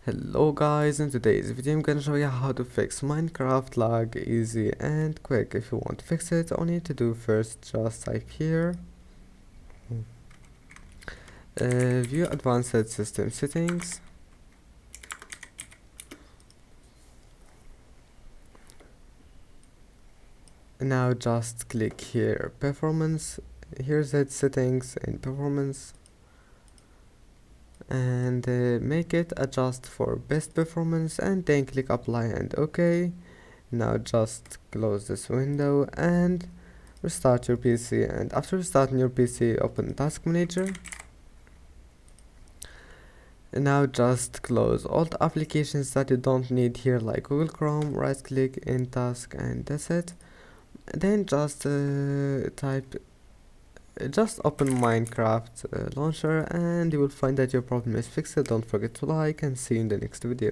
Hello guys, in today's video I'm gonna show you how to fix Minecraft lag easy and quick. If you want to fix it, all you need to do first just type here view advanced system settings. Now just click here performance. Here's it, settings and performance, and make it adjust for best performance, and then click apply and OK. Now just close this window and restart your PC, and after restarting your PC open task manager. And now just close all the applications that you don't need here, like Google Chrome, right click in task, and that's it. Then just just open Minecraft launcher and you will find that your problem is fixed. Don't forget to like and see you in the next video.